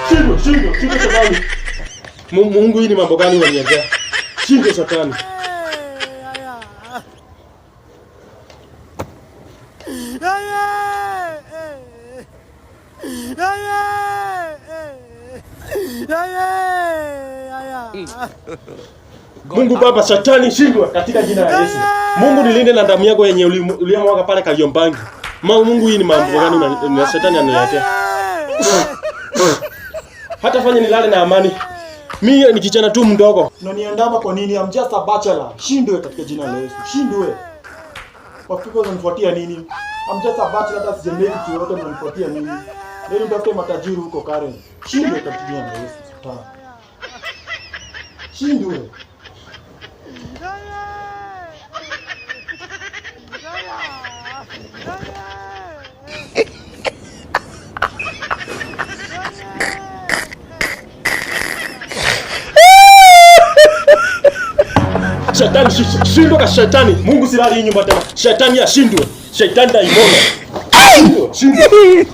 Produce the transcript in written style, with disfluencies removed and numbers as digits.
Shindwe shetani. Mungu, hii ni mambo gani unaniambia? Shindwe shetani. Mungu Baba, shetani shindwa katika jina la Yesu. Mungu nilinde na damu yako yenye uliyomwaga pale Kaliombangi. Mungu, hii ni mambo gani na shetani ananiletea? Hata fanya nilale na amani. Mimi ni kijana tu mdogo. Unaniandama kwa nini? I'm just a bachelor. Shindwe katika jina la Yesu. Shindwe. Wafikiri unanifuatia nini? I'm just a bachelor, hata sijameki kitu yote, unanifuatia nini? Leo nitafute matajiri huko Karen. Shindwe katika jina la Yesu. Shetani. Shindwe. Shetani shindwe kwa shetani. Mungu silali hii nyumba tena. Shetani ashindwe. Shetani daimono. Shindwe.